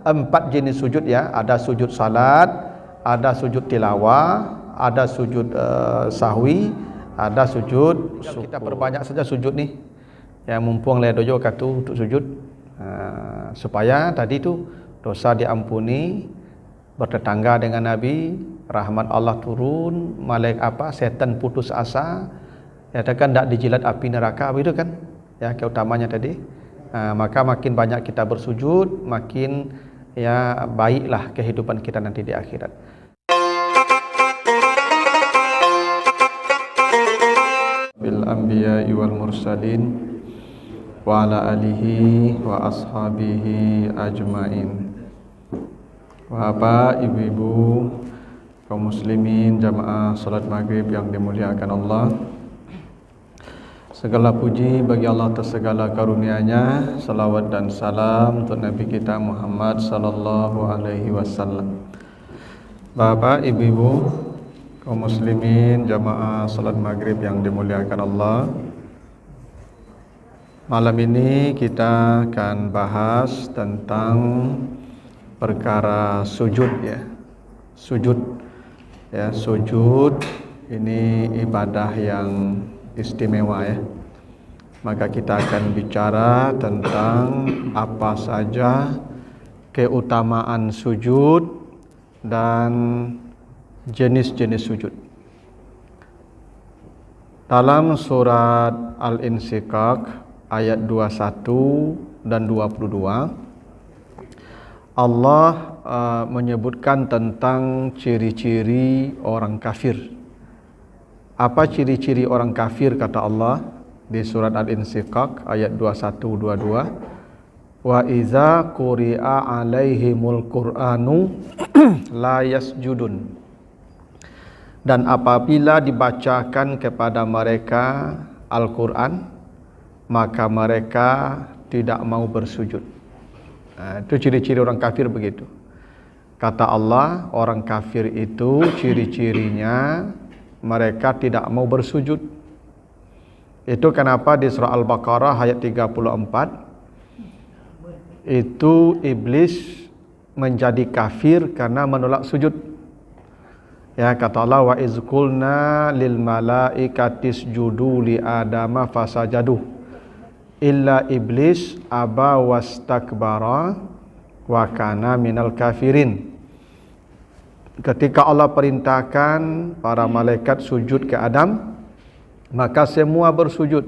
4 jenis sujud ya. Ada sujud salat, ada sujud tilawah, ada sujud sahwi, ada sujud syukur. Kita perbanyak saja sujud nih. Ya mumpung le dojo katu untuk sujud supaya tadi itu dosa diampuni, bertetangga dengan Nabi, rahmat Allah turun, setan putus asa, ya kan tidak dijilat api neraka begitu kan. Ya keutamanya tadi. Maka makin banyak kita bersujud, makin ya baiklah kehidupan kita nanti di akhirat. Bil anbiya'i wal mursalin wa ala alihi wa ashabihi ajmain. Bapak, ibu-ibu, kaum muslimin, jamaah salat maghrib yang dimuliakan Allah, segala puji bagi Allah atas segala karunia-Nya. Salawat dan salam untuk Nabi kita Muhammad sallallahu alaihi wasallam. Bapak, ibu-ibu, kaum muslimin, jamaah salat maghrib yang dimuliakan Allah, malam ini kita akan bahas tentang perkara sujud ya. Sujud ini ibadah yang istimewa ya. Maka kita akan bicara tentang apa saja keutamaan sujud dan jenis-jenis sujud. Dalam surat Al-Insyiqaq ayat 21 dan 22, Allah menyebutkan tentang ciri-ciri orang kafir. Apa ciri-ciri orang kafir kata Allah di surat Al-Insyiqaq ayat 21-22? Wa iza quri'a alaihimul qur'anu la yasjudun. Dan apabila dibacakan kepada mereka Al-Quran, maka mereka tidak mau bersujud. Itu ciri-ciri orang kafir begitu. Kata Allah, orang kafir itu ciri-cirinya mereka tidak mau bersujud. Itu kenapa di surah Al-Baqarah ayat 34 itu iblis menjadi kafir karena menolak sujud. Ya, kata Allah, wa iz qulna lil malaikati isjudu li adama fasajadu illa iblis aba wastakbara wa kana minal kafirin. Ketika Allah perintahkan para malaikat sujud ke Adam, maka semua bersujud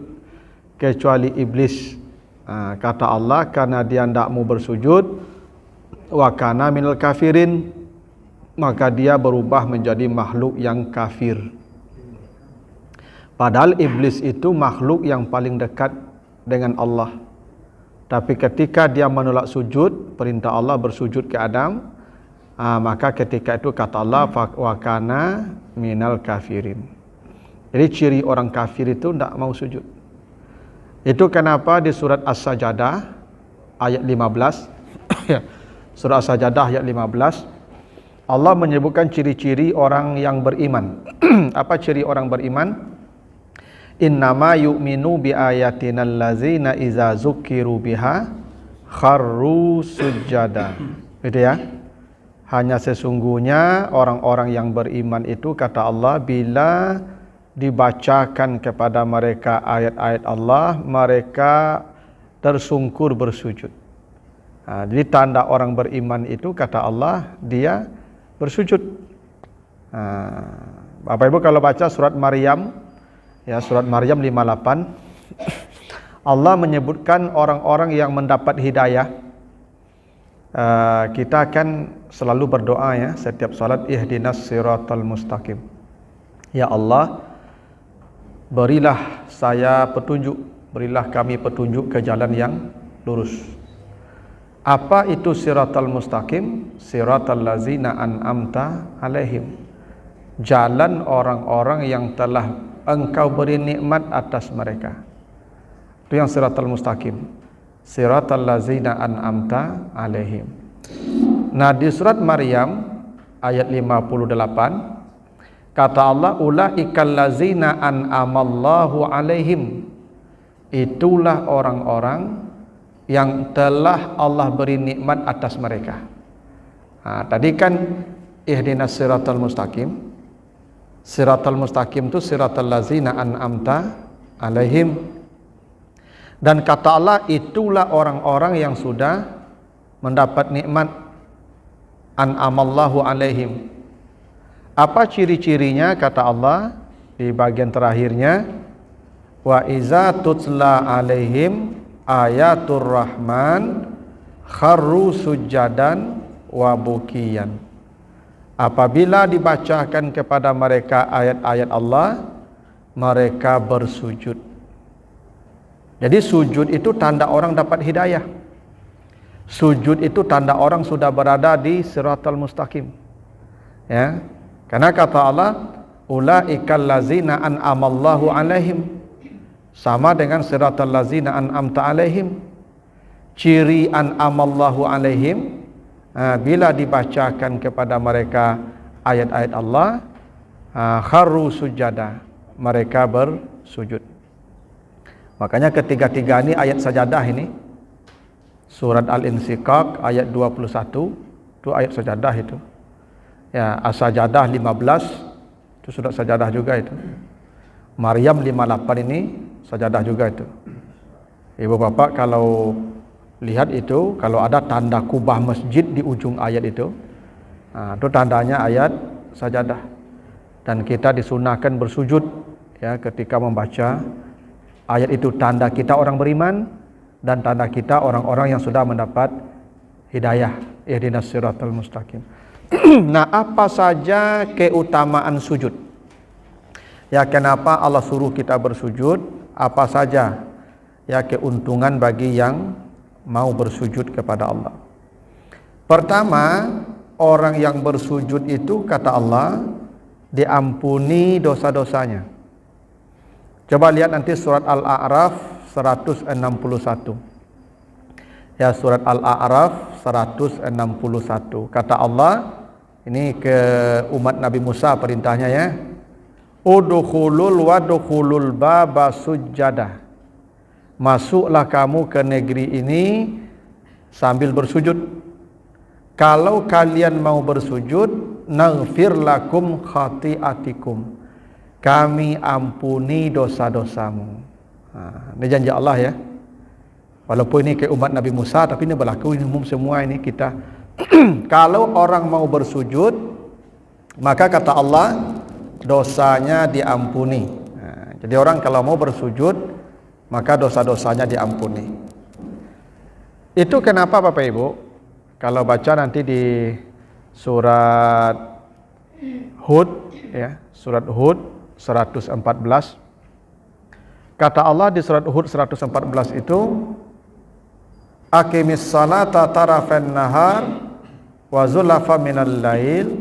kecuali iblis. Kata Allah, karena dia tidak mau bersujud, wa kana minal kafirin, maka dia berubah menjadi makhluk yang kafir. Padahal iblis itu makhluk yang paling dekat dengan Allah. Tapi ketika dia menolak sujud, perintah Allah bersujud ke Adam, maka ketika itu kata Allah, wa kana minal kafirin. Jadi ciri orang kafir itu tidak mau sujud. Itu kenapa di surat As-Sajadah ayat 15 surah As-Sajadah ayat 15 Allah menyebutkan ciri-ciri orang yang beriman. Apa ciri orang beriman? Innama yu'minu bi ayatina allazina iza zukiru biha kharru sujada. Gitu ya. Hanya sesungguhnya orang-orang yang beriman itu kata Allah, bila dibacakan kepada mereka ayat-ayat Allah, mereka tersungkur bersujud. Jadi tanda orang beriman itu kata Allah, dia bersujud. Bapak Ibu kalau baca surat Maryam, ya surat Maryam 58, Allah menyebutkan orang-orang yang mendapat hidayah. Kita akan selalu berdoa ya setiap salat, ihdinas siratal mustaqim. Ya Allah, berilah saya petunjuk, berilah kami petunjuk ke jalan yang lurus. Apa itu siratal mustaqim? Siratal lazina an'amta alaihim. Jalan orang-orang yang telah Engkau beri nikmat atas mereka. Itu yang siratal mustaqim. Siratal lazina an'amta alaihim. Nah, di surat Maryam ayat 58 kata Allah, ulaikal lazina an'amallahu alaihim. Itulah orang-orang yang telah Allah beri nikmat atas mereka. Tadi kan ihdinas siratal mustaqim. Siratal mustaqim itu siratal ladzina an'amta alaihim. Dan kata Allah, itulah orang-orang yang sudah mendapat nikmat an'amallahu alaihim. Apa ciri-cirinya? Kata Allah di bagian terakhirnya, wa iza tutla alaihim ayatur rahman kharru sujadan wa bukiyan. Apabila dibacakan kepada mereka ayat-ayat Allah, mereka bersujud. Jadi sujud itu tanda orang dapat hidayah. Sujud itu tanda orang sudah berada di siratal mustaqim. Ya. Karena kata Allah, ulaikal ladzina an'amallahu alaihim. Sama dengan siratal ladzina an'amta alaihim. Ciri an'amallahu alaihim, bila dibacakan kepada mereka ayat-ayat Allah, kharru sujada, mereka bersujud. Makanya ketiga-tiga ini ayat sajadah ini. Surat Al-Insyiqaq ayat 21 itu ayat sajadah itu. Ya, As-Sajadah 15 itu surat sajadah juga itu. Maryam 58 ini sajadah juga itu. Ibu bapak kalau lihat itu, kalau ada tanda kubah masjid di ujung ayat itu tandanya ayat sajadah. Dan kita disunahkan bersujud ya ketika membaca ayat itu. Tanda kita orang beriman dan tanda kita orang-orang yang sudah mendapat hidayah. Ihdinas siratal mustaqim. Nah, apa saja keutamaan sujud? Ya, kenapa Allah suruh kita bersujud? Apa saja ya keuntungan bagi yang mau bersujud kepada Allah? Pertama, orang yang bersujud itu kata Allah diampuni dosa-dosanya. Coba lihat nanti surat Al-A'raf 161. Ya, surat Al-A'raf 161. Kata Allah, ini ke umat Nabi Musa perintahnya ya. Udkhulul wadkhulul baba sujjadah. Masuklah kamu ke negeri ini sambil bersujud. Kalau kalian mau bersujud, naghfir lakum khati'atikum. Kami ampuni dosa-dosamu. Ini janji Allah ya. Walaupun ini ke umat Nabi Musa, tapi ini berlaku umum semua ini kita. Kalau orang mau bersujud, maka kata Allah, dosanya diampuni. Jadi orang kalau mau bersujud, maka dosa-dosanya diampuni. Itu kenapa Bapak Ibu? Kalau baca nanti di surat Hud ya, surat Hud 114. Kata Allah di surat Hud 114 itu, aqimis salata tarafan nahar wa zulafa minal lail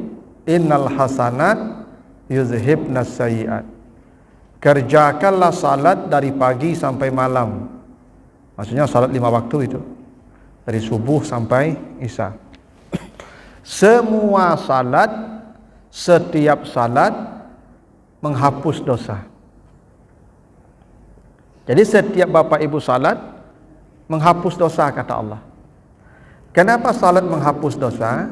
innal hasanat yuzhibnas sayyi'at. Kerjakanlah salat dari pagi sampai malam. Maksudnya salat 5 waktu itu. Dari subuh sampai isya. Semua salat, setiap salat menghapus dosa. Jadi setiap Bapak Ibu salat menghapus dosa kata Allah. Kenapa salat menghapus dosa?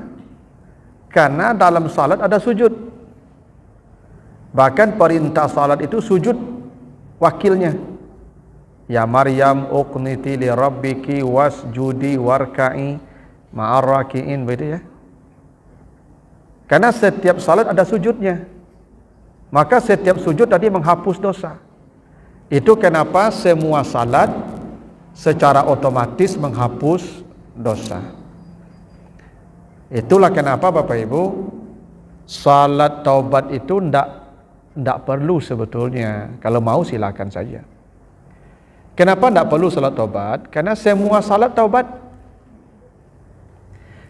Karena dalam salat ada sujud. Bahkan perintah salat itu sujud wakilnya. Ya Maryam uqniti li rabbiki wasjudi warka'i ma'ar raki'in, begitu ya. Karena setiap salat ada sujudnya. Maka setiap sujud tadi menghapus dosa. Itu kenapa semua salat secara otomatis menghapus dosa. Itulah kenapa Bapak Ibu, salat taubat itu ndak perlu sebetulnya. Kalau mau silakan saja. Kenapa ndak perlu salat taubat? Karena semua salat taubat.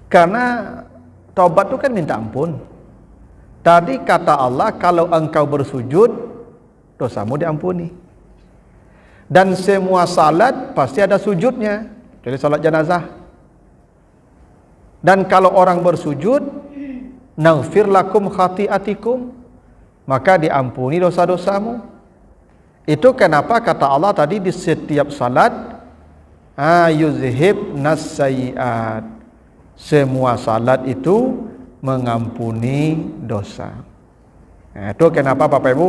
Karena taubat itu kan minta ampun. Tadi kata Allah, kalau engkau bersujud, dosamu diampuni. Dan semua salat pasti ada sujudnya. Jadi salat jenazah. Dan kalau orang bersujud, naghfir lakum khati'atikum, maka diampuni dosa-dosamu. Itu kenapa kata Allah tadi di setiap salat Yuzhib nasaiat. Semua salat itu mengampuni dosa. Itu kenapa Bapak Ibu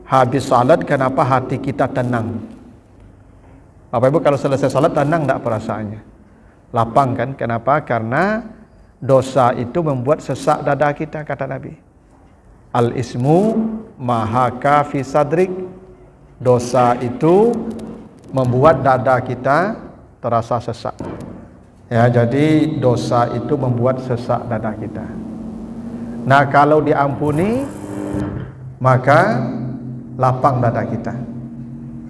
habis salat kenapa hati kita tenang. Bapak Ibu kalau selesai salat tenang tak perasaannya? Lapang kan? Kenapa? Karena dosa itu membuat sesak dada kita, kata Nabi. Al-ismu mahaka fi sadrik. Dosa itu membuat dada kita terasa sesak. Ya, jadi dosa itu membuat sesak dada kita. Nah, kalau diampuni maka lapang dada kita.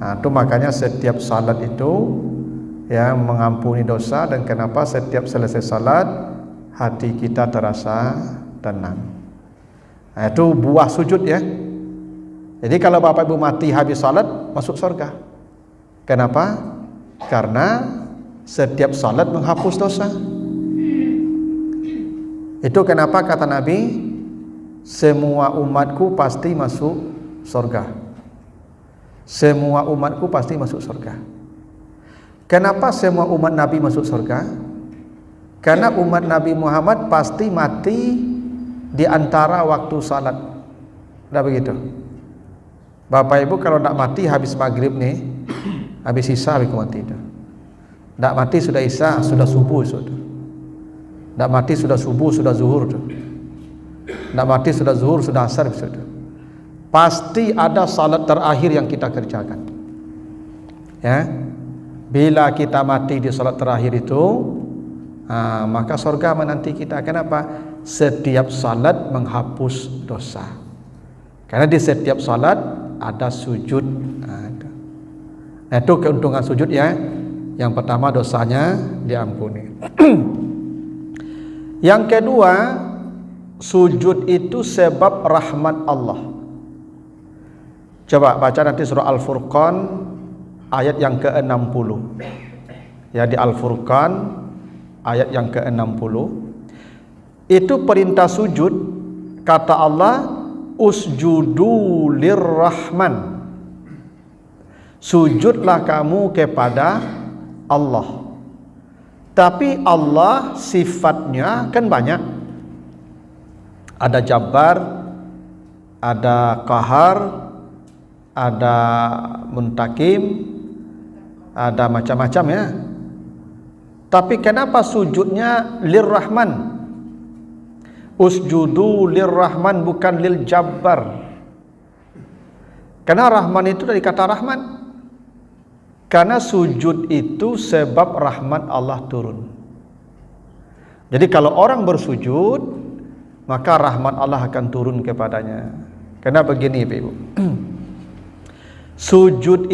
Nah, itu makanya setiap salat itu ya mengampuni dosa, dan kenapa setiap selesai salat hati kita terasa tenang. Nah, itu buah sujud ya. Jadi kalau Bapak Ibu mati habis salat masuk surga. Kenapa? Karena setiap salat menghapus dosa. Itu kenapa kata Nabi, semua umatku pasti masuk surga. Semua umatku pasti masuk surga. Kenapa semua umat Nabi masuk surga? Karena umat Nabi Muhammad pasti mati di antara waktu salat. Dah begitu. Bapak Ibu kalau nak mati habis maghrib nih, habis isya habis mati itu. Tak mati sudah isya, sudah subuh sudah. Tak mati sudah subuh, sudah zuhur tu. Tak mati sudah zuhur, sudah asar sudah. Pasti ada salat terakhir yang kita kerjakan. Ya. Bila kita mati di salat terakhir itu, maka surga menanti kita. Kenapa? Setiap salat menghapus dosa. Karena di setiap salat ada sujud. Nah, itu keuntungan sujud ya. Yang pertama dosanya diampuni. Yang kedua, sujud itu sebab rahmat Allah. Coba baca nanti surah Al-Furqan ayat yang ke-60. Ya, di Al-Furqan ayat yang ke-60. Itu perintah sujud, kata Allah, usjudu lirrahman. Sujudlah kamu kepada Allah. Tapi Allah sifatnya kan banyak. Ada Jabbar, ada Qahar, ada Muntakim, ada macam-macam ya. Tapi kenapa sujudnya lirrahman? Usjudu lirrahman bukan lil Jabbar. Karena Rahman itu dari kata Rahman. Karena sujud itu sebab rahmat Allah turun. Jadi kalau orang bersujud, maka rahmat Allah akan turun kepadanya. Karena begini Ibu. Sujud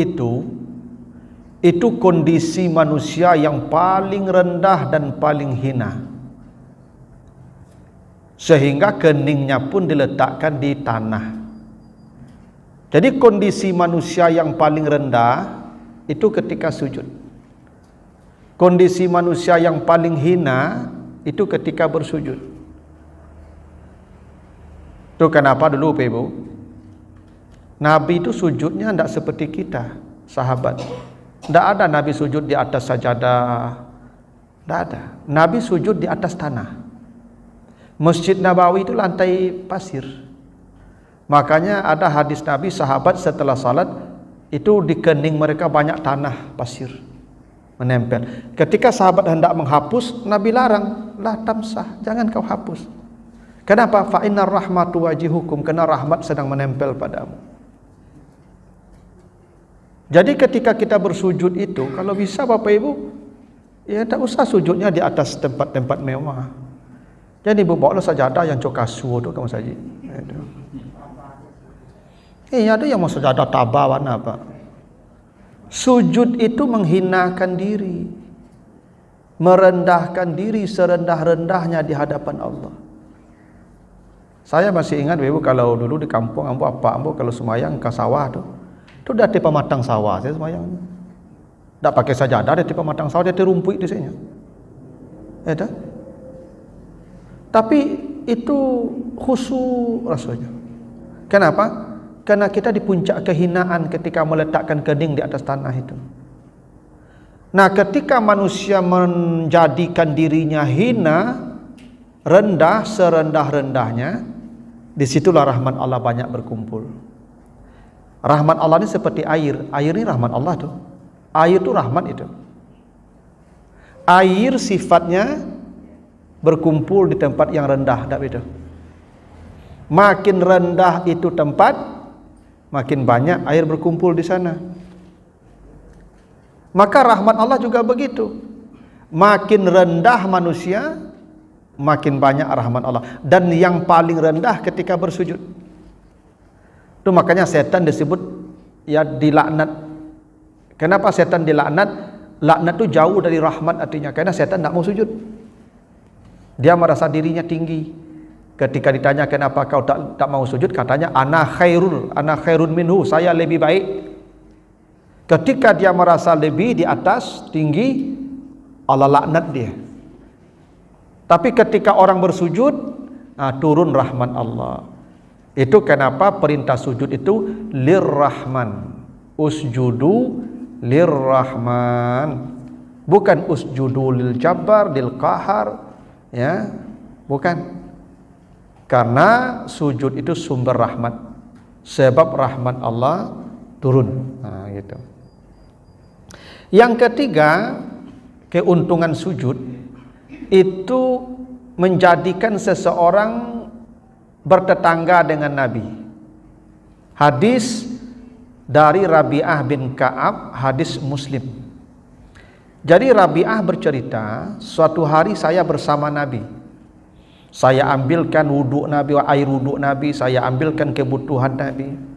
itu kondisi manusia yang paling rendah dan paling hina. Sehingga keningnya pun diletakkan di tanah. Jadi kondisi manusia yang paling rendah itu ketika sujud. Kondisi manusia yang paling hina itu ketika bersujud. Itu kenapa dulu Ibu, Nabi itu sujudnya tidak seperti kita, sahabat. Tidak ada Nabi sujud di atas sajadah. Tidak ada. Nabi sujud di atas tanah. Masjid Nabawi itu lantai pasir. Makanya ada hadis Nabi, sahabat setelah salat itu di kening mereka banyak tanah pasir menempel. Ketika sahabat hendak menghapus, Nabi larang, la tamsah, jangan kau hapus. Kenapa? Fa innar rahmatu wajihukum, karena rahmat sedang menempel padamu. Jadi ketika kita bersujud itu, kalau bisa Bapak Ibu, ya tak usah sujudnya di atas tempat-tempat mewah. Jadi Ibu bawa sajadah yang cokasu tu kamu saja. Ada yang mau sajadah tabah warna apa? Sujud itu menghinakan diri, merendahkan diri serendah-rendahnya di hadapan Allah. Saya masih ingat Ibu kalau dulu di kampung ambo kalau semayang ke sawah tu dah di pematang sawah saya semayang. Tak pakai sajadah di pematang sawah, dia terumpui di sini. Ada. Tapi itu khusyuk rasanya. Kenapa? Karena kita di puncak kehinaan ketika meletakkan kening di atas tanah itu. Nah, ketika manusia menjadikan dirinya hina, rendah, serendah-rendahnya, disitulah rahmat Allah banyak berkumpul. Rahmat Allah ini seperti air. Air ini rahmat Allah tuh. Air itu rahmat itu. Air sifatnya berkumpul di tempat yang rendah, tak betul? Makin rendah itu tempat, makin banyak air berkumpul di sana. Maka rahmat Allah juga begitu. Makin rendah manusia, makin banyak rahmat Allah. Dan yang paling rendah ketika bersujud. Itu makanya setan disebut ya dilaknat. Kenapa setan dilaknat? Laknat itu jauh dari rahmat artinya. Karena setan tidak mau sujud. Dia merasa dirinya tinggi. Ketika ditanya kenapa kau tak mau sujud, katanya ana khairun minhu, saya lebih baik. Ketika dia merasa lebih di atas, tinggi, Allah laknat dia. Tapi ketika orang bersujud, turun rahmat Allah. Itu kenapa perintah sujud itu lirrahman. Usjudu lirrahman. Bukan usjudu lil jabbar, lil qahar, ya. Bukan. Karena sujud itu sumber rahmat. Sebab rahmat Allah turun. Nah, gitu. Yang ketiga, keuntungan sujud itu menjadikan seseorang bertetangga dengan Nabi. Hadis dari Rabi'ah bin Ka'ab, hadis Muslim. Jadi Rabi'ah bercerita, suatu hari saya bersama Nabi. Saya ambilkan wuduk Nabi, air wuduk Nabi, saya ambilkan kebutuhan Nabi.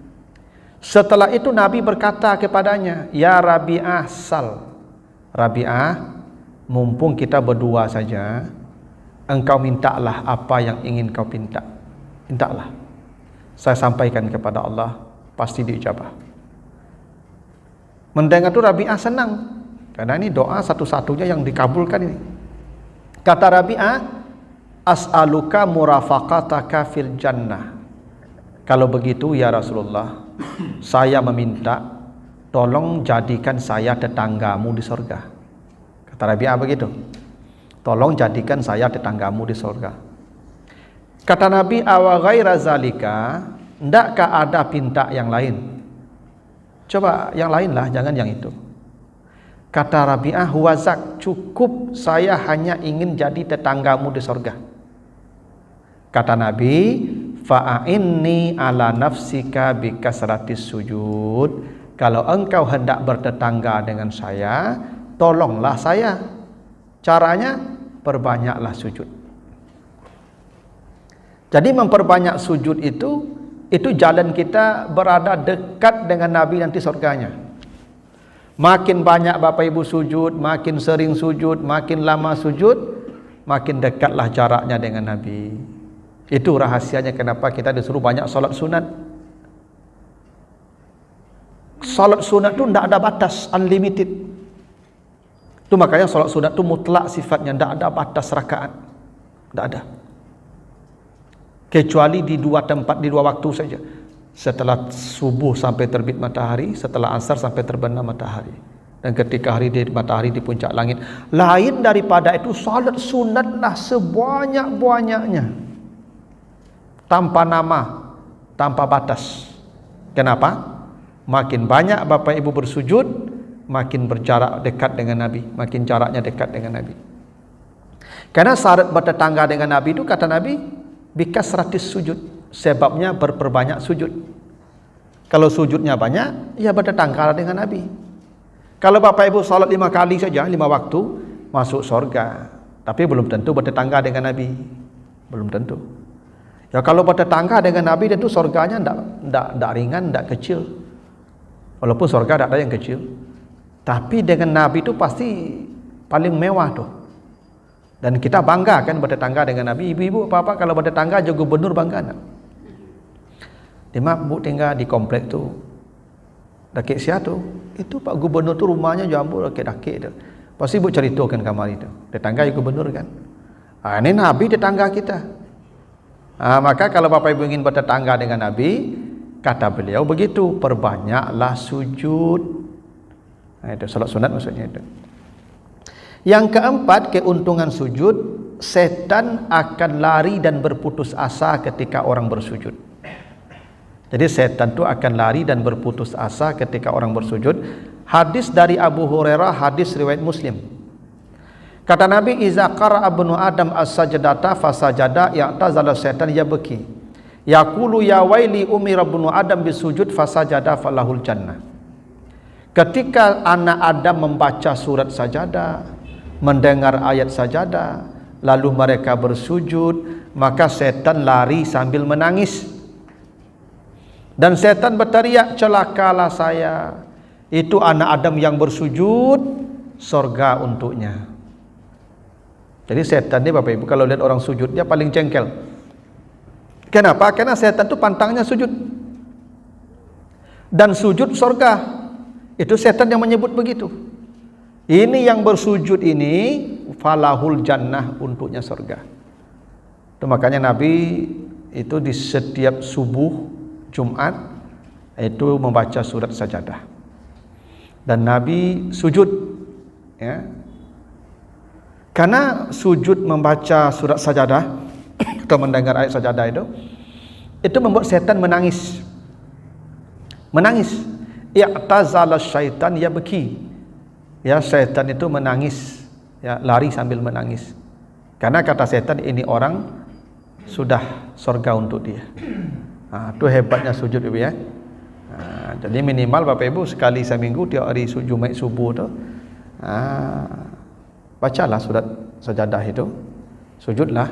Setelah itu Nabi berkata kepadanya, "Ya Rabi'ah, sal." Rabi'ah, mumpung kita berdua saja, engkau mintalah apa yang ingin kau minta. Mintalah. Saya sampaikan kepada Allah, pasti diijabah. Mendengar itu Rabi'ah senang. Karena ini doa satu-satunya yang dikabulkan ini. Kata Rabi'ah, "As'aluka murafaqataka fil jannah." Kalau begitu ya Rasulullah, saya meminta tolong jadikan saya tetanggamu di surga. Kata Rabi'ah begitu. Tolong jadikan saya tetanggamu di surga. Kata Nabi, awa ghaira zalika, ndakkah ada pinta yang lain? Coba yang lain lah, jangan yang itu. Kata Rabi'ah, huwazak, cukup saya hanya ingin jadi tetanggamu di surga. Kata Nabi, fa'inni ala nafsika bikasratis sujud. Kalau engkau hendak bertetangga dengan saya, tolonglah saya. Caranya, perbanyaklah sujud. Jadi memperbanyak sujud itu jalan kita berada dekat dengan Nabi nanti surganya. Makin banyak Bapak Ibu sujud, makin sering sujud, makin lama sujud, makin dekatlah jaraknya dengan Nabi. Itu rahasianya kenapa kita disuruh banyak salat sunat. Salat sunat itu tidak ada batas, unlimited. Itu makanya salat sunat itu mutlak sifatnya, tidak ada batas rakaat. Tidak ada. Kecuali di dua tempat, di dua waktu saja. Setelah subuh sampai terbit matahari, setelah asar sampai terbenam matahari. Dan ketika matahari di puncak langit. Lain daripada itu, salat sunatlah sebanyak-banyaknya. Tanpa nama, tanpa batas. Kenapa? Makin banyak Bapak Ibu bersujud, makin berjarak dekat dengan Nabi, makin jaraknya dekat dengan Nabi. Karena syarat bertetangga dengan Nabi itu kata Nabi, bikasratis sujud, sebabnya berperbanyak sujud. Kalau sujudnya banyak, ya bertetangga dengan Nabi. Kalau Bapak Ibu salat 5 kali saja, 5 waktu, masuk surga. Tapi belum tentu bertetangga dengan Nabi. Belum tentu. Ya kalau bertetangga dengan Nabi tentu surganya tidak ringan, tidak kecil. Walaupun surga tidak ada yang kecil. Tapi dengan Nabi itu pasti paling mewah tuh. Dan kita bangga kan bertetangga dengan Nabi. Ibu-ibu apa-apa kalau bertetangga aja gubernur bangga nak. Mak bu tinggal di komplek tu. Dakik siapa tu? Itu Pak Gubernur tu rumahnya jambul dakik-dakik tu. Pasti bu ceritakan kamar itu. Tetangga gubernur kan. Ini Nabi tetangga kita. Maka kalau Bapak Ibu ingin bertetangga dengan Nabi, kata beliau begitu, perbanyaklah sujud. Itu salat sunat maksudnya itu. Yang keempat, keuntungan sujud, setan akan lari dan berputus asa ketika orang bersujud. Jadi setan itu akan lari dan berputus asa ketika orang bersujud. Hadis dari Abu Hurairah, hadis riwayat Muslim. Kata Nabi, iza qara'a ibnu Adam as-sajdata fasajada ya'tazala setan yabki. Yaqulu ya waili umira ibnu Adam bisujud fasajada falahul jannah. Ketika anak Adam membaca surat sajadah, mendengar ayat sajadah, lalu mereka bersujud, maka setan lari sambil menangis. Dan setan berteriak, celakalah saya. Itu anak Adam yang bersujud, surga untuknya. Jadi setan ni Bapak Ibu, kalau lihat orang sujud, dia paling jengkel. Kenapa? Karena setan itu pantangnya sujud. Dan sujud surga. Itu setan yang menyebut begitu. Ini yang bersujud ini falahul jannah, untuknya surga. Itu makanya Nabi itu di setiap subuh Jumat itu membaca surat sajadah. Dan Nabi sujud, ya. Karena sujud membaca surat sajadah atau mendengar ayat sajadah itu membuat setan menangis. Menangis. I'tazala syaitan yabki. Ya, setan itu menangis, ya, lari sambil menangis. Karena kata setan, ini orang sudah surga untuk dia. Itu hebatnya sujud Ibu ya. Jadi minimal Bapak Ibu sekali seminggu tiap hari Jumat subuh tu, bacalah surat sajadah itu, sujudlah.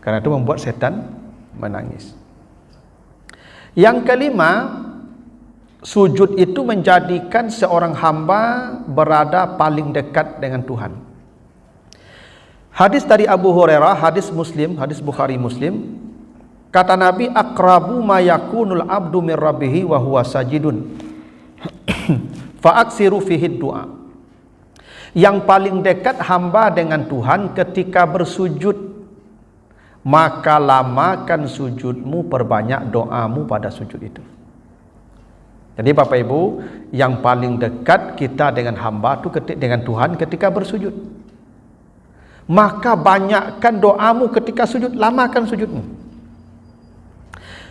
Karena itu membuat setan menangis. Yang kelima, sujud itu menjadikan seorang hamba berada paling dekat dengan Tuhan. Hadis dari Abu Hurairah, hadis Muslim, hadis Bukhari Muslim. Kata Nabi, aqrabu ma yakunul abdu min rabbih wa huwa sajidun. Fa aksiru fihi du'a. Yang paling dekat hamba dengan Tuhan ketika bersujud, maka lamakan sujudmu, perbanyak doamu pada sujud itu. Jadi Bapak Ibu, yang paling dekat kita dengan hamba itu dengan Tuhan ketika bersujud. Maka banyakkan doamu ketika sujud, lamakan sujudmu.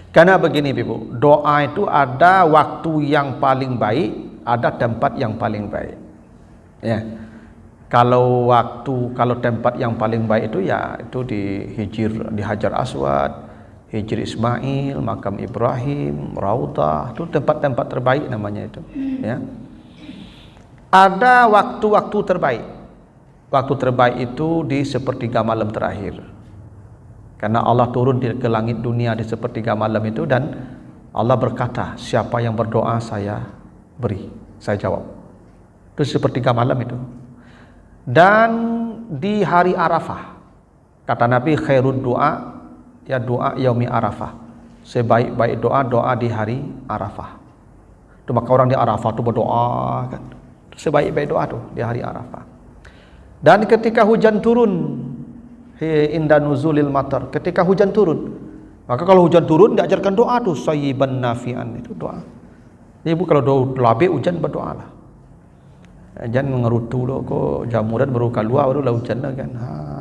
Karena begini Ibu, doa itu ada waktu yang paling baik, ada tempat yang paling baik. Ya. Kalau tempat yang paling baik itu ya itu di Hajar Aswad, Hijri Ismail, makam Ibrahim, Raudah, itu tempat-tempat terbaik namanya itu. Ya. Ada waktu-waktu terbaik. Waktu terbaik itu di sepertiga malam terakhir. Karena Allah turun ke langit dunia di sepertiga malam itu dan Allah berkata, siapa yang berdoa saya beri, saya jawab. Itu sepertiga malam itu. Dan di hari Arafah, kata Nabi, khairud doa ya doa yaumi Arafah. Sebaik-baik doa di hari Arafah. Itu maka orang di Arafah tu berdoa kan. Sebaik-baik doa tu di hari Arafah. Dan ketika hujan turun, inda nuzulil matar, ketika hujan turun, maka kalau hujan turun diajarkan doa tu sayyiban nafian, itu doa. Jadi Ibu kalau doa labik hujan berdoalah. Jangan mengerutu lo kok jamuran baru keluar baru lah hujan dah kan.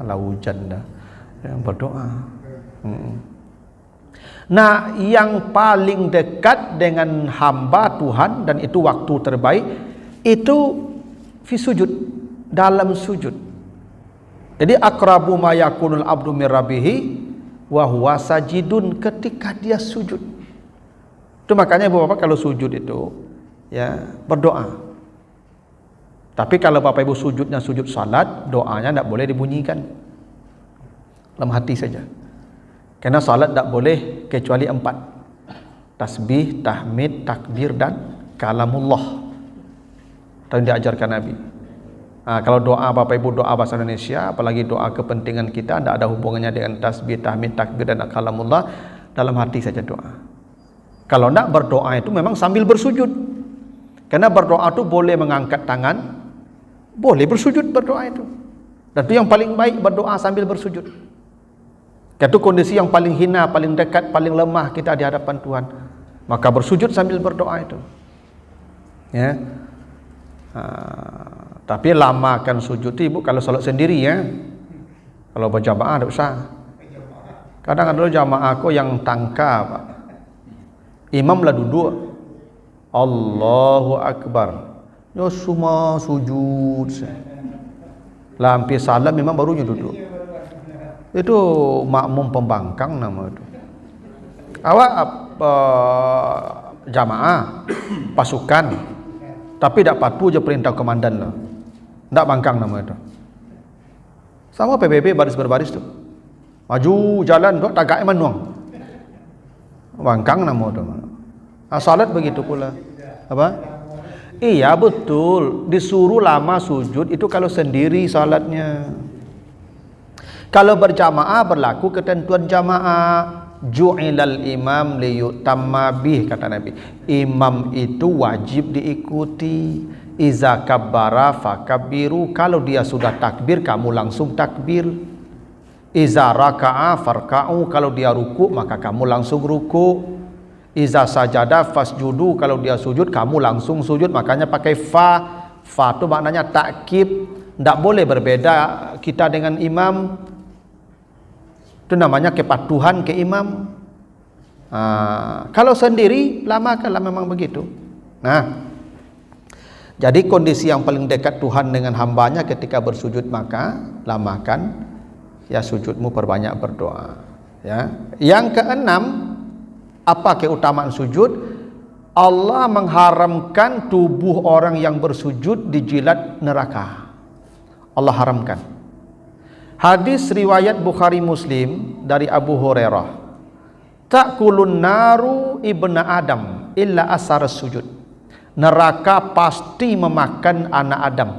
Lah hujan dah. Berdoa. Nah, yang paling dekat dengan hamba Tuhan dan itu waktu terbaik itu fi sujud, dalam sujud. Jadi aqrabu ma yakunul abdu min rabbih wa huwa sajidun, ketika dia sujud. Itu makanya Bapak kalau sujud itu ya berdoa. Tapi kalau Bapak Ibu sujudnya sujud salat, doanya tidak boleh dibunyikan. Dalam hati saja. Karena salat tak boleh kecuali 4. Tasbih, tahmid, takbir dan kalamullah. Itu yang diajarkan Nabi. Kalau doa Bapak Ibu doa bahasa Indonesia, apalagi doa kepentingan kita, tidak ada hubungannya dengan tasbih, tahmid, takbir dan kalamullah, dalam hati saja doa. Kalau tidak berdoa itu memang sambil bersujud. Karena berdoa itu boleh mengangkat tangan, boleh bersujud berdoa itu. Dan itu yang paling baik, berdoa sambil bersujud. Itu kondisi yang paling hina, paling dekat, paling lemah kita di hadapan Tuhan. Maka bersujud sambil berdoa itu. Ya. Tapi lamakan sujud itu ibu kalau salat sendiri ya. Kalau berjamaah tak usah. Kadang ada jamaah aku yang tangka, Pak. Imam lah duduk. Allahu Akbar. Ya semua sujud. Lampi salam memang barunya duduk. Itu makmum pembangkang nama itu. Awak jamaah pasukan tapi tak patuh je perintah komandan lah. Tak bangkang nama itu. Sama PBB baris berbaris tu. Maju jalan tu tagak manuang. Bangkang nama tu. Salat begitu pula. Apa? Iya betul. Disuruh lama sujud itu kalau sendiri salatnya. Kalau berjamaah berlaku ketentuan jamaah. Ju'ilal imam liyutamma bih, kata Nabi. Imam itu wajib diikuti. Iza kabbara fakabbiru, kalau dia sudah takbir kamu langsung takbir. Iza raka'a farka'u, kalau dia ruku maka kamu langsung ruku. Iza sajada fasjudu, kalau dia sujud kamu langsung sujud. Makanya pakai fa. Fa itu maknanya takkib. Tidak boleh berbeda kita dengan imam. Itu namanya kepatuhan ke imam. Kalau sendiri lamakanlah, memang begitu. Nah, jadi kondisi yang paling dekat Tuhan dengan hambanya ketika bersujud, maka lamakan ya sujudmu, perbanyak berdoa. Ya. Yang keenam, apa keutamaan sujud? Allah mengharamkan tubuh orang yang bersujud dijilat neraka. Allah haramkan. Hadis riwayat Bukhari Muslim dari Abu Hurairah. Ta'kulun naru ibna Adam illa asar sujud. Neraka pasti memakan anak Adam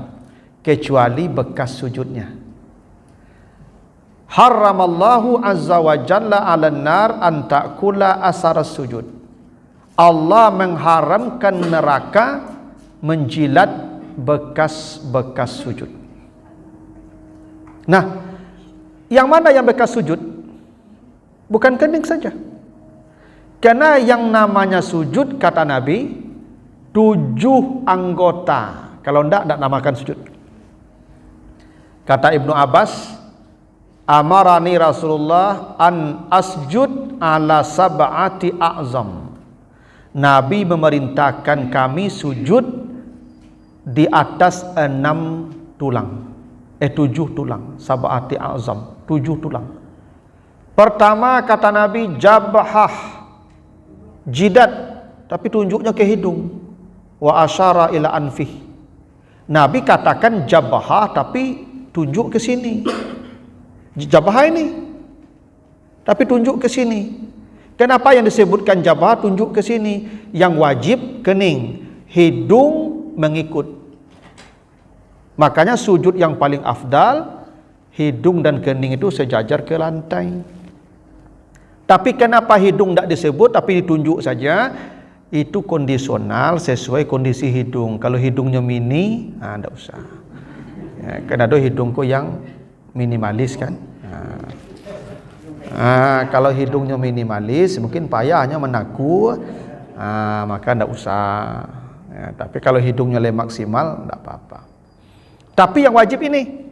kecuali bekas sujudnya. Haramallahu azza wa jalla 'alan nar an ta'kula asar sujud. Allah mengharamkan neraka menjilat bekas-bekas sujud. Nah, yang mana yang bekas sujud? Bukan kening saja. Karena yang namanya sujud, kata Nabi, 7 anggota. Kalau tidak namakan sujud. Kata Ibnu Abbas, amarani Rasulullah an asjud ala sab'ati a'zam. Nabi memerintahkan kami sujud di atas 6 tulang. 7 tulang, sab'ati a'zam, 7 tulang. Pertama kata Nabi, jabhah, jidat, tapi tunjuknya ke hidung. Wa asyara ila anfih. Nabi katakan jabhah tapi tunjuk ke sini. Jabhah ini, tapi tunjuk ke sini. Kenapa yang disebutkan jabhah tunjuk ke sini? Yang wajib kening, hidung mengikut. Makanya sujud yang paling afdal, hidung dan kening itu sejajar ke lantai. Tapi kenapa hidung tidak disebut tapi ditunjuk saja? Itu kondisional sesuai kondisi hidung. Kalau hidungnya mini, tidak usah. Ya, kan ada hidungku yang minimalis kan. Kalau hidungnya minimalis, mungkin payahnya menaku, maka tidak usah. Ya, tapi kalau hidungnya maksimal, tidak apa-apa. Tapi yang wajib ini,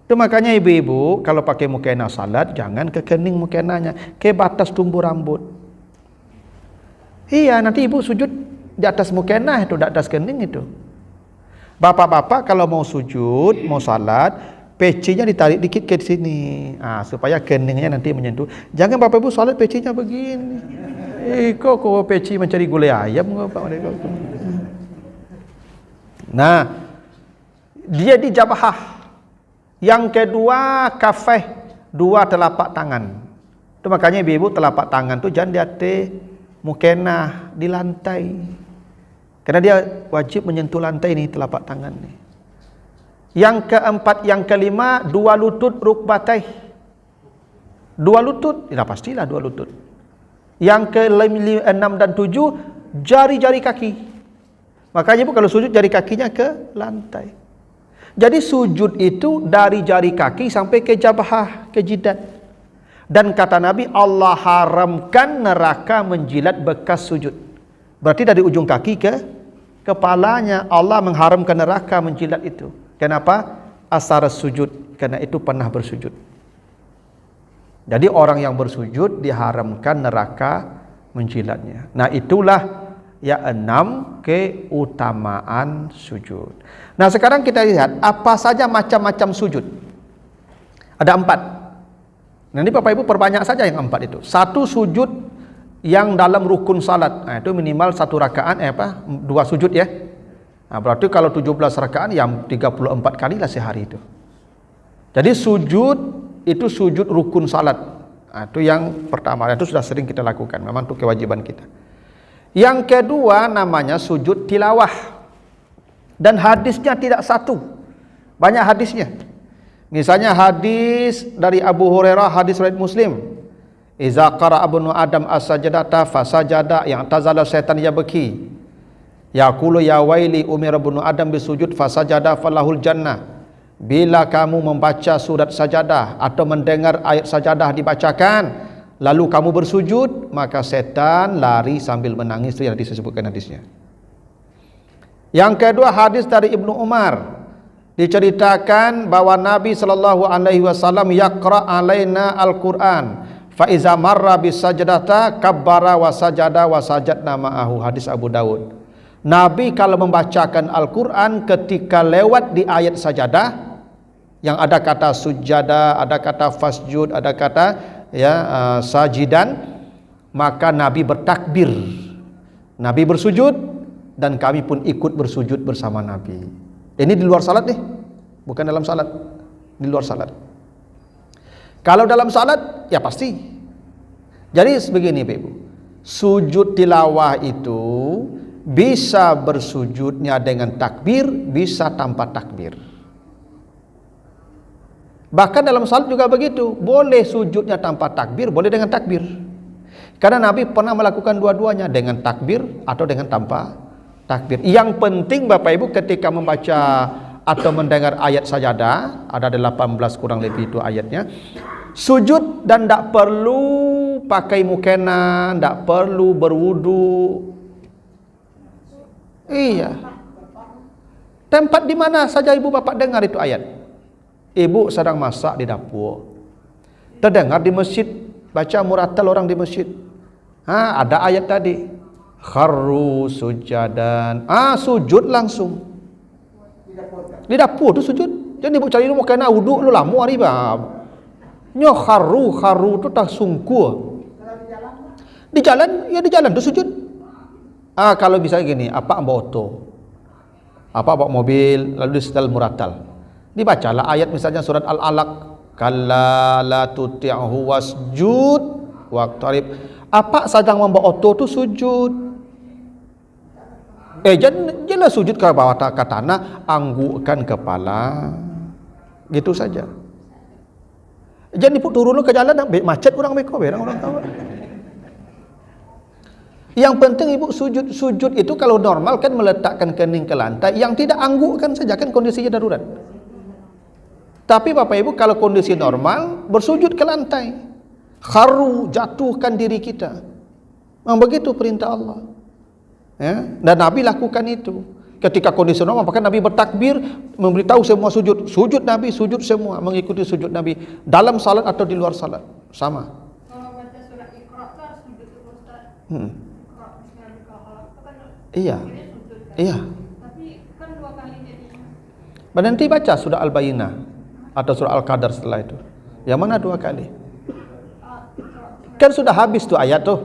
itu makanya ibu-ibu kalau pakai mukena salat jangan ke kening mukenanya, ke batas tumbuh rambut. Iya, nanti ibu sujud di atas mukena itu, di atas kening itu. Bapak-bapak kalau mau sujud, mau salat, pecinya ditarik dikit ke sini, supaya keningnya nanti menyentuh. Jangan bapak ibu salat pecinya begini. Kok peci mencari gulai ayam Pak? Nah, dia di jabhah. Yang kedua kafeh, 2 telapak tangan. Itu makanya ibu telapak tangan tu jangan di atas mukena, di lantai. Karena dia wajib menyentuh lantai ni telapak tangan ni. Yang keempat, yang kelima 2 lutut rukbatai. 2 lutut, ya pastilah 2 lutut. Yang ke-6 dan 7 jari-jari kaki. Makanya ibu kalau sujud jari kakinya ke lantai. Jadi sujud itu dari jari kaki sampai ke jabhah, ke jidat. Dan kata Nabi, Allah haramkan neraka menjilat bekas sujud. Berarti dari ujung kaki ke kepalanya. Allah mengharamkan neraka menjilat itu. Kenapa? Asar sujud, karena itu pernah bersujud. Jadi orang yang bersujud diharamkan neraka menjilatnya. Nah, itulah yang 6 keutamaan sujud. Nah, sekarang kita lihat apa saja macam-macam sujud. Ada 4. Nanti Bapak Ibu perbanyak saja yang 4 itu. Satu, sujud yang dalam rukun salat. Nah, itu minimal 1 rakaat 2 sujud ya. Nah, berarti kalau 17 rakaat yang 34 kali lah sehari itu. Jadi sujud itu sujud rukun salat. Nah, itu yang pertama, itu sudah sering kita lakukan, memang itu kewajiban kita. Yang kedua namanya sujud tilawah. Dan hadisnya tidak satu, banyak hadisnya. Misalnya hadis dari Abu Hurairah, hadis riwayat Muslim. Iza qara ibnu Adam as-sajdata fasajada yang tazala syaitan yabki. Yaqulu ya waili umira ibnu Adam bisujud fasajada falahul jannah. Bila kamu membaca surat sajadah atau mendengar ayat sajadah dibacakan, lalu kamu bersujud, maka setan lari sambil menangis. Itu yang disebutkan hadisnya. Yang kedua, hadis dari Ibnu Umar, diceritakan bahwa Nabi SAW yaqra alaina al-Quran fa iza marra bisajdata kabbara wa sajada wa sajadna ma'ahu. Hadis Abu Dawud. Nabi kalau membacakan Al-Quran, ketika lewat di ayat sajadah yang ada kata sujada, ada kata fasjud, ada kata sajidan, maka Nabi bertakbir, Nabi bersujud, dan kami pun ikut bersujud bersama Nabi. Ini di luar salat nih, bukan dalam salat, di luar salat. Kalau dalam salat ya pasti. Jadi begini Ibu, sujud tilawah itu bisa bersujudnya dengan takbir, bisa tanpa takbir. Bahkan dalam salat juga begitu, boleh sujudnya tanpa takbir, boleh dengan takbir. Karena Nabi pernah melakukan dua-duanya, dengan takbir atau dengan tanpa takbir. Yang penting Bapak Ibu ketika membaca atau mendengar ayat sajadah, ada 18 kurang lebih itu ayatnya, sujud dan tidak perlu pakai mukena, tidak perlu berwudu. Iya. Tempat di mana saja ibu bapak dengar itu ayat. Ibu sedang masak di dapur, terdengar di masjid baca murattal orang di masjid. Ada ayat tadi, kharru sujadan. Sujud langsung di dapur tu sujud. Jadi ibu cari ilmu kena wudu lu lama hari bab. Nyo kharru tu tak sungkur. Di jalan, ya di jalan tu sujud. Kalau bisa gini, apa bawa auto, apa bawa mobil, lalu di setel murattal, dibacalah ayat misalnya surat Al-Alaq, kalla la tuti'hu wasjud waqtarib. Apa sedang membawa auto tu sujud. Janganlah sujud ke bawah ke tanah, anggukkan kepala. Gitu saja. Jangan ibu turun ke jalan, macet orang beko, orang tahu. Yang penting ibu sujud itu kalau normal kan meletakkan kening ke lantai, yang tidak anggukkan saja kan kondisinya darurat. Tapi Bapak Ibu kalau kondisi normal bersujud ke lantai, kharu, jatuhkan diri kita. Memang begitu perintah Allah. Ya, dan Nabi lakukan itu. Ketika kondisi normal, maka Nabi bertakbir, memberitahu semua sujud. Sujud Nabi, sujud semua, mengikuti sujud Nabi dalam salat atau di luar salat, sama. Kalau baca surat Iqra itu harus sujud itu Ustaz. Iya. Iya. Tapi kan 2 kali jadi. Nanti baca surah Al-Bayyinah atau surah Al-Qadar setelah itu. Yang mana 2 kali? Kan sudah habis tuh ayat tuh.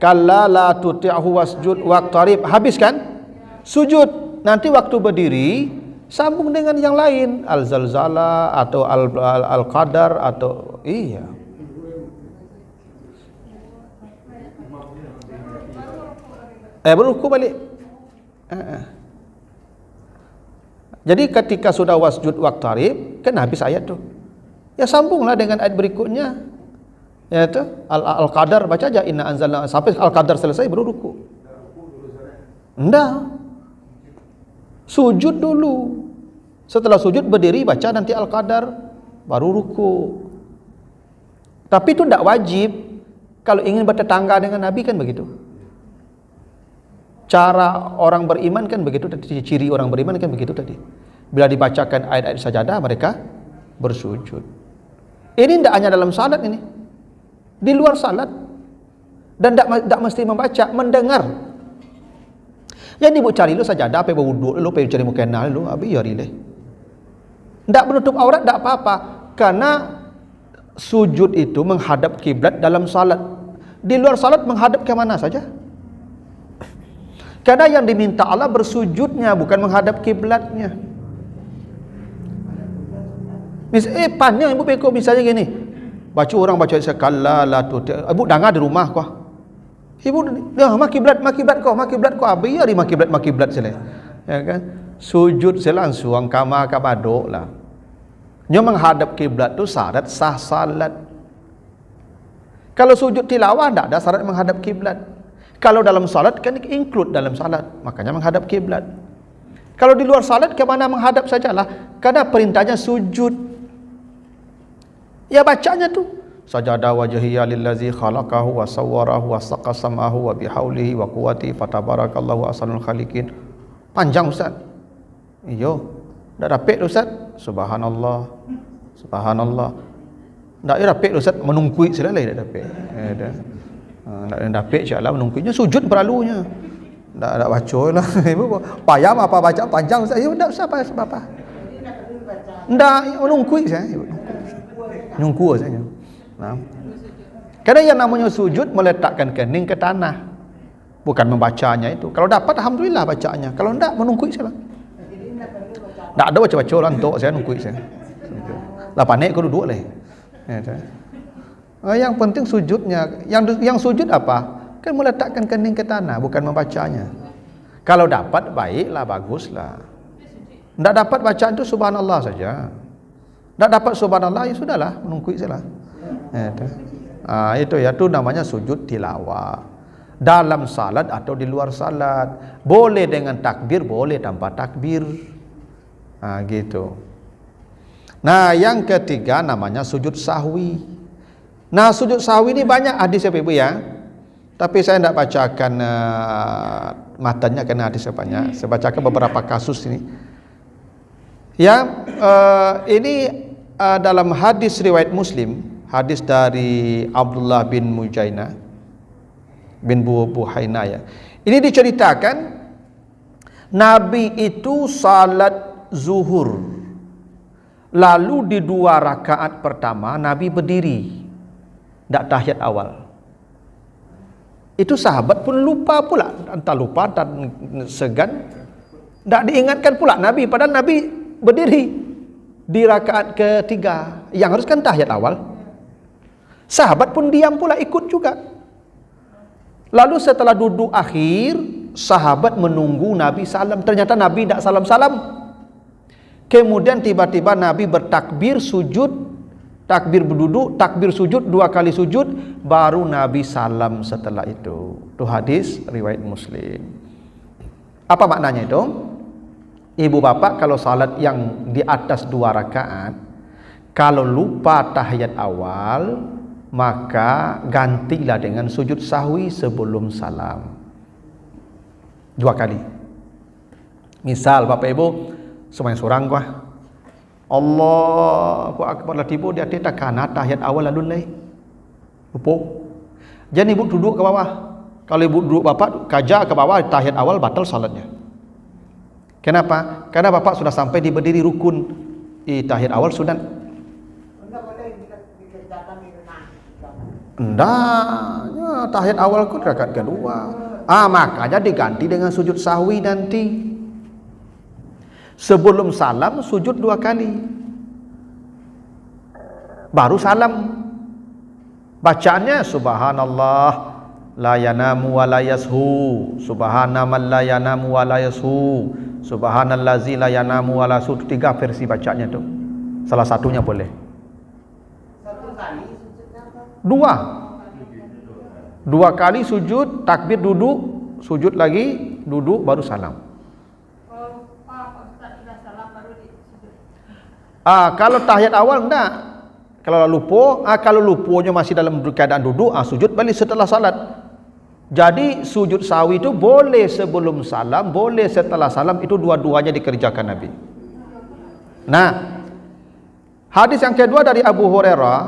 Kalla la tuti'hu wasjud waqtarib. Habis kan? Sujud. Nanti waktu berdiri sambung dengan yang lain, Al-Zalzalah atau Al-Qadar atau iya. Berruku balik. Jadi ketika sudah wasjud waqtarib, kan habis ayat tuh. Ya sambunglah dengan ayat berikutnya. Yaitu Al-Qadar, baca aja inna anzalna, sampai Al-Qadar selesai baru ruku. Enggak. Sujud dulu. Setelah sujud berdiri baca nanti Al-Qadar baru ruku. Tapi itu tidak wajib. Kalau ingin bertetangga dengan Nabi kan begitu. Cara orang beriman kan begitu tadi, ciri orang beriman kan begitu tadi. Bila dibacakan ayat-ayat sajadah, mereka bersujud. Ini tidak hanya dalam salat ini, di luar salat, dan tidak mesti membaca, mendengar. Yang ibu cari lu sajadah, apa berwuduk lu, apa cari mukena lu, abi ya rileh. Tidak menutup aurat, tidak apa-apa, karena sujud itu menghadap kiblat dalam salat. Di luar salat menghadap ke mana saja. Karena yang diminta Allah bersujudnya, bukan menghadap kiblatnya. Panjang ibu peko misalnya gini, orang baca sekala la tu, ibu dengar di rumah kau. Ibu dah makiblat kau abi ya di makiblat sele. Ya kan? Sujud selangsung kama kabado lah. Nyo menghadap kiblat tu syarat sah salat. Kalau sujud tilawah tidak ada syarat menghadap kiblat. Kalau dalam salat kan include dalam salat, makanya menghadap kiblat. Kalau di luar salat ke mana menghadap sajalah, karena perintahnya sujud. Ya bacanya tu sajada wajhiya lillazi khalaqahu wa sawwarahu wa saqasamahu wa bihaulihi wa quwwati fatabarakallahu ahsanul khaliqin. Panjang ustaz. Iyo, dak dapat ustaz. Subhanallah. Subhanallah. Dak dapat ustaz, menungkui selai dak dapat. Dah. Nak dapat insya-Allah menungkunya sujud perlunya. Tak baca lah. Payah apa baca panjang ustaz. Ya tak usah apa. Ndak menungkui saya. Nungku saja. Nah. Karena yang namanya sujud meletakkan kening ke tanah. Bukan membacanya itu. Kalau dapat alhamdulillah bacanya. Kalau enggak menungkui saja. Tak ada baca-baca lah untuk saya nungkui saya. Lah panik kau duduk lah. Yang penting sujudnya. Yang sujud apa? Kan meletakkan kening ke tanah, bukan membacanya. Kalau dapat baiklah, baguslah. Tidak dapat bacaan itu subhanallah saja. Tidak dapat subhanallah ya sudahlah, menungkui sajalah. Itu ya, itu namanya sujud tilawah. Dalam salat atau di luar salat. Boleh dengan takbir, boleh tanpa takbir. Gitu. Nah, yang ketiga namanya sujud sahwi. Nah, sujud sahwi ini banyak hadis ya Ibu ya. Tapi saya tidak bacakan matanya karena hadisnya banyak. Saya bacakan beberapa kasus ini. Ya, ini dalam hadis riwayat Muslim, hadis dari Abdullah bin Mujaina bin Buhaina ya. Ini diceritakan Nabi itu salat zuhur. Lalu di 2 rakaat pertama Nabi berdiri. Tak tahiyat awal. Itu sahabat pun lupa pula, entah lupa dan segan. Tak diingatkan pula Nabi, padahal Nabi berdiri di rakaat ketiga yang harus kan tahiyat awal. Sahabat pun diam pula ikut juga. Lalu setelah duduk akhir, sahabat menunggu Nabi salam. Ternyata Nabi tak salam-salam. Kemudian tiba-tiba Nabi bertakbir sujud, takbir berduduk, takbir sujud, 2 kali sujud, baru Nabi salam setelah itu. Itu hadis riwayat Muslim. Apa maknanya itu? Ibu bapak kalau salat yang di atas 2 rakaat, kalau lupa tahiyat awal, maka gantilah dengan sujud sahwi sebelum salam. 2 kali. Misal bapak ibu sembahyang surang kah? Allahu akbar lah tiba dia tak kana tahiyat awal lalu lai. Lupa. Jadi ibu duduk ke bawah. Kalau ibu duduk bapak kaja ke bawah tahiyat awal batal salatnya. Kenapa? Karena bapak sudah sampai di berdiri rukun. Tahiyat awal sunat. Enggak, tahiyat awal ku rakaat kedua. Makanya diganti dengan sujud sahwi nanti. Sebelum salam sujud 2 kali. Baru salam. Bacaannya subhanallah la yanamu wa la yashu. Subhanaman la yanamu wa la yashu. Subhanallazi la yanamu wa la yashu. 3 versi bacanya tu. Salah satunya boleh. 2 kali sujud, takbir duduk, sujud lagi, duduk baru salam. Kalau tahiyat awal enggak. Kalau lupa, kalau lupanya masih dalam keadaan duduk, sujud balik setelah salat. Jadi sujud sahwi itu boleh sebelum salam, boleh setelah salam, itu dua-duanya dikerjakan Nabi. Nah, hadis yang kedua dari Abu Hurairah,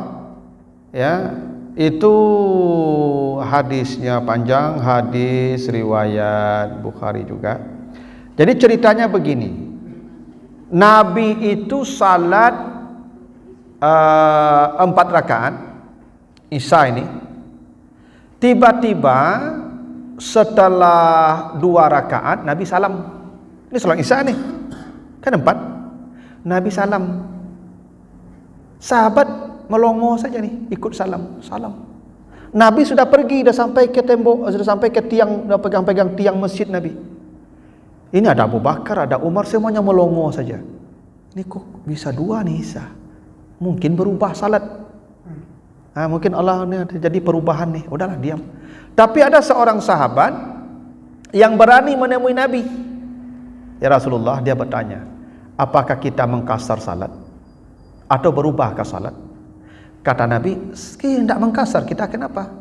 ya, itu hadisnya panjang, hadis riwayat Bukhari juga. Jadi ceritanya begini, Nabi itu salat 4 rakaat Isya ini. Tiba-tiba setelah 2 rakaat Nabi salam. Ini salat Isya nih, kan 4. Nabi salam. Sahabat melongo saja nih, ikut salam. Nabi sudah pergi, dah sampai ke tembok, sudah sampai ke tiang, dah pegang-pegang tiang masjid Nabi. Ini ada Abu Bakar, ada Umar, semuanya melongo saja. Ini kok bisa 2 nih Isya? Mungkin berubah salat. Mungkin Allah ini terjadi perubahan nih. Udahlah, diam. Tapi ada seorang sahabat yang berani menemui Nabi. Ya Rasulullah, dia bertanya, apakah kita mengkasar salat atau berubahkah salat? Kata Nabi, tidak mengkasar. Kita kenapa?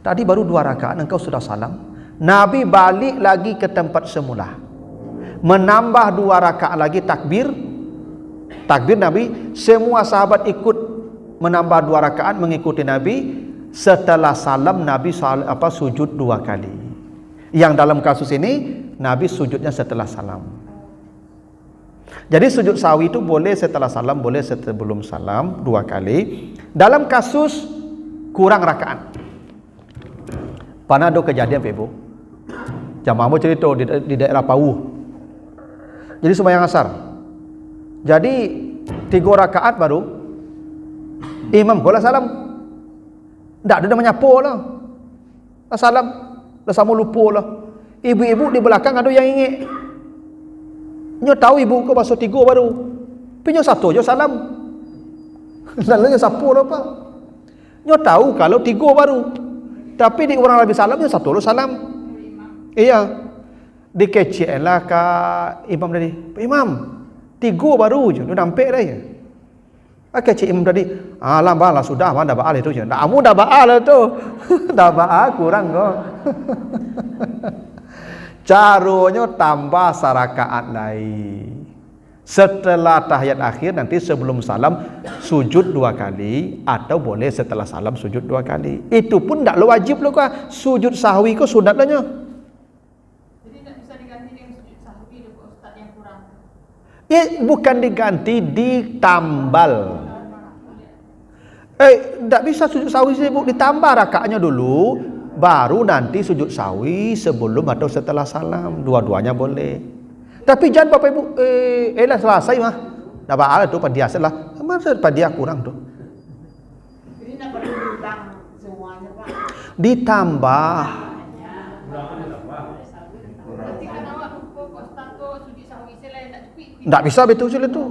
Tadi baru 2 rakaat engkau sudah salam. Nabi balik lagi ke tempat semula, menambah 2 rakaat lagi takbir Nabi. Semua sahabat ikut menambah 2 rakaat mengikuti Nabi. Setelah salam Nabi sujud 2 kali. Yang dalam kasus ini Nabi sujudnya setelah salam. Jadi sujud sahwi itu boleh setelah salam, boleh sebelum salam 2 kali. Dalam kasus kurang rakaat, pernah ada kejadian Ibu, jamaah mau cerita di daerah Pauh. Jadi sembahyang asar, jadi 3 rakaat baru imam gola salam. Tak ada menyapu lah. Salam, dah sama lupa lah. Ibu-ibu di belakang ada yang ingin. Nyo tahu ibu kau basuh 3 baru. Pinyo 1 je salam. Lalu sapu lah apa? Nyo tahu kalau 3 baru. Tapi di orang lebih salam nyo 1 lo salam. Iya. Dikecek lah ke imam tadi. Imam, 3 baru je, dah nampak dah ya. Kecik imam tadi, alah sudah dah ba'al itu je. Kamu dah ba'al tu. Dah ba'al kurang kau. Caranya tambah sarakaat lain. Setelah tahiyat akhir nanti sebelum salam sujud 2 kali, atau boleh setelah salam sujud 2 kali. Itu pun tak wajib loh kah. Sujud sahwi kau sunat lahnya. Jadi tak bisa diganti dengan sujud sahwi tu Ustaz yang kurang. Bukan diganti, ditambal. Tak bisa sujud sahwi sibuk, ditambah rakaatnya dulu, baru nanti sujud sahwi sebelum atau setelah salam. Dua-duanya boleh. Tapi jangan Bapak Ibu, lah selesai mah. Dah ba'al tu padias lah. Masa padias kurang tu. Jadi tak perlu diulang semuanya Pak. Ditambah. Nanti kan awak lupa Ustaz tu sujud sahwi selain tak cukup. Tak bisa betul itu.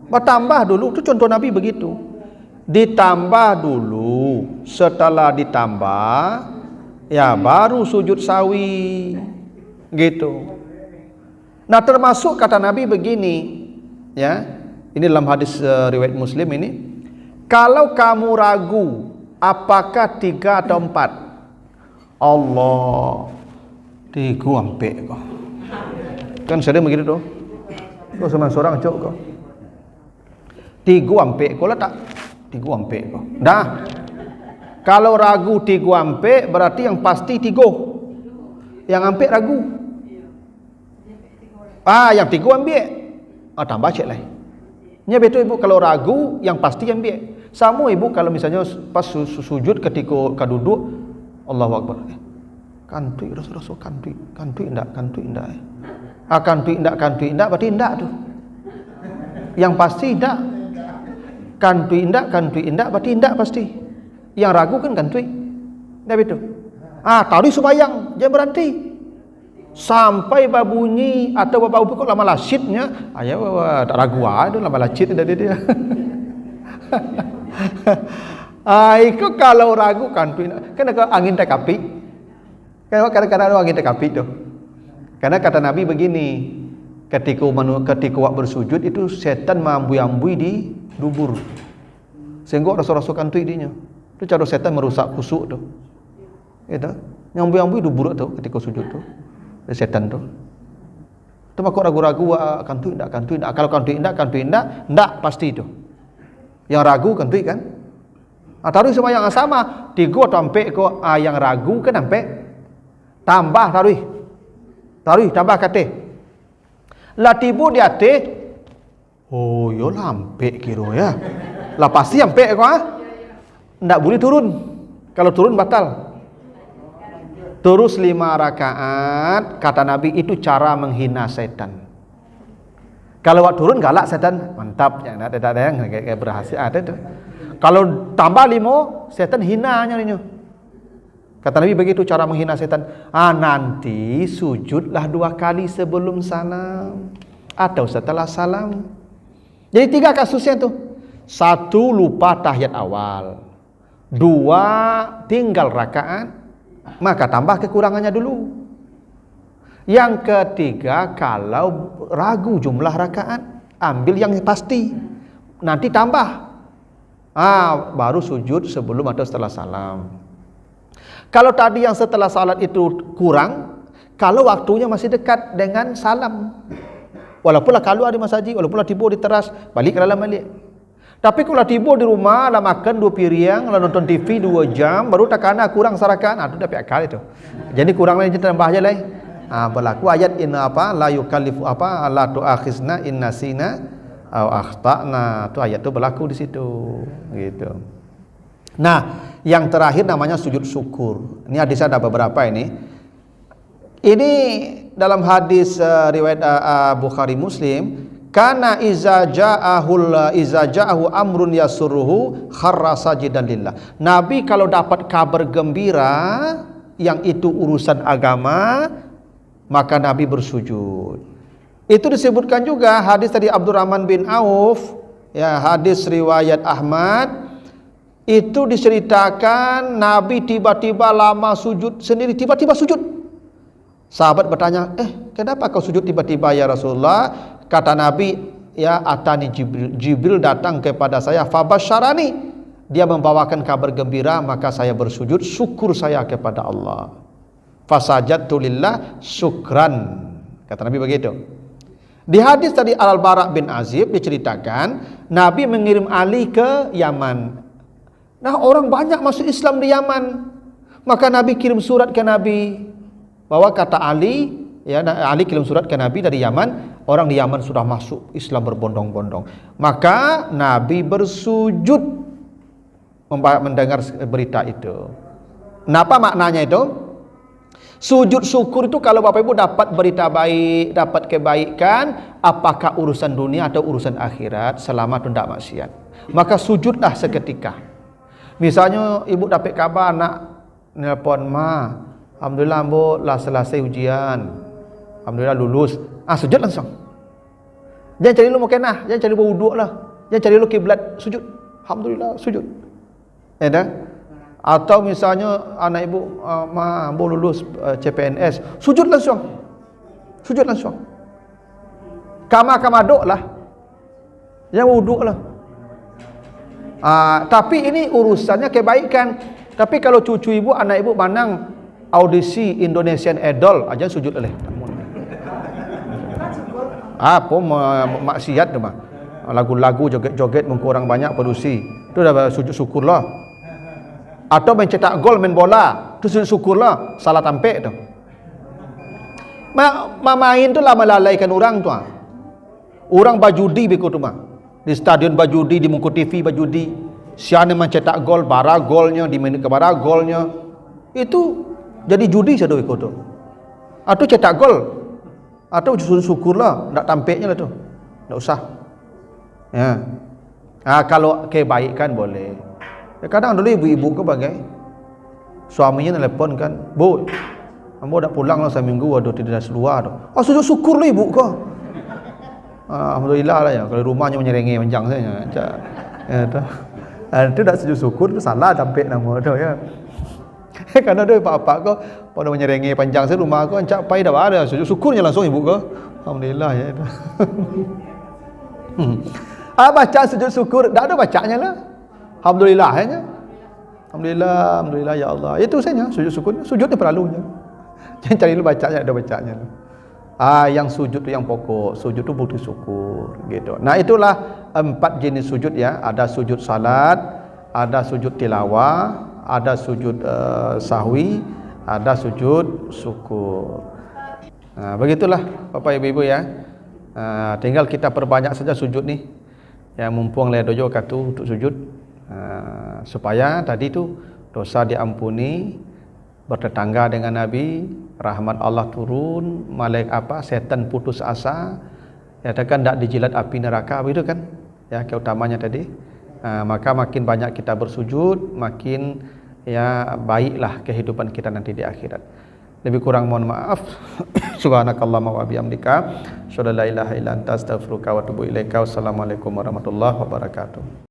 Bertambah dulu, tu contoh Nabi begitu. Ditambah dulu, setelah ditambah ya baru sujud sahwi gitu. Nah, termasuk kata Nabi begini, ya, ini dalam hadis riwayat Muslim ini, kalau kamu ragu apakah 3 atau 4, Allah 3 ampek kau. Kan sering begitu tuh. Kau sama seorang cok kau. 3 ampek kau lah tak? 3 ampek kau. Dah. Kalau ragu 3 ampek berarti yang pasti 3. Yang ampek ragu. Yang 3 ambil. Tambah cek lah. Nya betul ibu, kalau ragu yang pasti ambil. Sama ibu kalau misalnya pas sujud ketika duduk, Allahu Akbar. Kantui rasa-rasa kantui indak. Kantui indak berarti indak tu. Yang pasti indak. Kantui indak berarti indak pasti. Yang ragu kan kantui. Dah betul. Tadi sembahyang jangan berhenti. Sampai babunyi atau bapak ibu kok lama lasyidnya, tak ragu ada lama lasyid dari dia. Itu kalau ragu kantui. Kan angin tak kapi. Kadang-kadang ada angin tak kapi tu. Karena kata Nabi begini, ketika awak bersujud itu setan mambui-ambui di dubur. Sehingga rasa-rasa kantui dinya. Itu cara setan merusak khusuk tu. Gitu. Yang itu buruk tu ketika sujud tu. Setan tu. Tu kau ragu-ragu kantu indak. Kalau kantu indak pasti tu. Yang ragu kantu kan. Taruh sembahyang yang sama, 3 sampai ko yang ragu kan sampai tambah taruh tambah kate. Lah tibu di ate. Oh, yo lampe kira ya. Lah pasti sampai ko ndak boleh turun. Kalau turun batal. Terus 5 rakaat, kata Nabi itu cara menghina setan. Kalau waktu turun galak setan, mantap ya, ada yang kayak berhasil ada tu. Kalau tambah 5, setan hina nyarinya. Kata Nabi begitu cara menghina setan. Nanti sujudlah 2 kali sebelum salam atau setelah salam. Jadi 3 kasusnya tu. 1 lupa tahiyat awal. 2 tinggal rakaat, maka tambah kekurangannya dulu. Yang ketiga, kalau ragu jumlah rakaat, ambil yang pasti, nanti tambah. Baru sujud sebelum atau setelah salam. Kalau tadi yang setelah salat itu kurang, kalau waktunya masih dekat dengan salam, walaupun kalau ada masjid, walaupun tiba di teras, balik ke dalam balik. Tapi kalau tiba di rumah, lah makan 2 piring, lah nonton TV 2 jam, baru tak kena kurang sarakan, itu dah pihak akal itu. Jadi kurang lagi tambah aja lah. Berlaku ayat inna la yukallifu la tu'akhizna in nasina aw akhtana. Tu ayat tu berlaku di situ gitu. Nah, yang terakhir namanya sujud syukur. Ini hadis ada beberapa ini. Ini dalam hadis riwayat Bukhari Muslim, kana iza ja'ahu amrun yasurruhu kharra sajidan lillah. Nabi kalau dapat kabar gembira yang itu urusan agama, maka Nabi bersujud. Itu disebutkan juga hadis tadi Abdurrahman bin Auf, ya, hadis riwayat Ahmad. Itu diceritakan Nabi tiba-tiba lama sujud sendiri, tiba-tiba sujud. Sahabat bertanya, kenapa kau sujud tiba-tiba ya Rasulullah? Kata Nabi, ya, atani Jibril datang kepada saya, fabasyarani, dia membawakan kabar gembira, maka saya bersujud, syukur saya kepada Allah. Fasajadtu lillah syukran. Kata Nabi begitu. Di hadis tadi Al-Bara bin Azib diceritakan Nabi mengirim Ali ke Yaman. Nah, orang banyak masuk Islam di Yaman. Maka Nabi kirim surat ke Nabi bahwa kata Ali, ya, Ali kirim surat ke Nabi dari Yaman, orang di Yaman sudah masuk Islam berbondong-bondong. Maka Nabi bersujud mendengar berita itu. Kenapa maknanya itu? Sujud syukur itu kalau Bapak Ibu dapat berita baik, dapat kebaikan, apakah urusan dunia atau urusan akhirat, selamat tidak maksiat, maka sujudlah seketika. Misalnya ibu dapat kabar anak nelpon, alhamdulillah bu lah selesai ujian, alhamdulillah lulus, sujud langsung. Jangan cari lu mukenah, jangan cari wuduk lah, jangan cari lu kiblat, sujud, alhamdulillah sujud. Ya dah. Atau misalnya anak ibu bu lulus CPNS, sujud langsung. Sujud langsung. Kama-kama dok lah. Yang wuduk lah. Tapi ini urusannya kebaikan. Tapi kalau cucu ibu, anak ibu manang audisi Indonesian Idol aja sujud oleh. Apa maksiat tu mah. Lagu-lagu joget-joget mengkurang banyak produksi. Itu dah sujud syukurlah. Atau mencetak gol main bola, tu sujud syukurlah, salah tampek tu. Main tu lah melalaikan orang tu. Orang bajudi begitu tu mah. Di stadion bajudi, di muka TV bajudi. Siapa mencetak gol, bara golnya, di minit ke bara golnya. Itu jadi judi saja begitu tu. Atau cetak gol. Atau sujud syukurlah, tak tampeknya lah tu. Tak usah. Ya. Kalau kebaikan boleh. Kadang dulu ibu-ibu ke bagai suaminya nelpon kan, bu, ambo dah pulang lah seminggu, ada tidak seluar tu. Sujud syukur lah ibu ke. Alhamdulillah lah ya. Kalau rumahnya menyerengi panjang saja. Itu dah sujud syukur, itu salah tampik nama tu ya. Karena ada pak-pak kau pada menyerengi panjang saya rumah kau ancak pai dah ada sujud syukurnya langsung ibu ke. Alhamdulillah ya. Baca sujud syukur, dah ada bacanya lah. Alhamdulillah ya. Alhamdulillah, alhamdulillah ya Allah. Itu saja sujud syukur. Sujud ni perlunya. Jangan cari lu bacanya, ada bacanya. Yang sujud tu yang pokok. Sujud tu bukti syukur gitu. Nah, itulah 4 jenis sujud ya. Ada sujud salat, ada sujud tilawah, ada sujud sahwi, ada sujud syukur. Begitulah Bapak Ibu ya. Tinggal kita perbanyak saja sujud ni. Ya, mumpung le dojo katu untuk sujud. Supaya tadi tu dosa diampuni, bertetangga dengan Nabi, rahmat Allah turun, setan putus asa, katakan tak dijilat api neraka, begitu kan? Ya, keutamanya tadi. Maka makin banyak kita bersujud, makin ya baiklah kehidupan kita nanti di akhirat. Lebih kurang mohon maaf. Subhanakallahumma wa bihamdika, asyhadu an la ilaha illa anta, astaghfiruka wa atubu ilaika. Wassalamualaikum warahmatullahi wabarakatuh.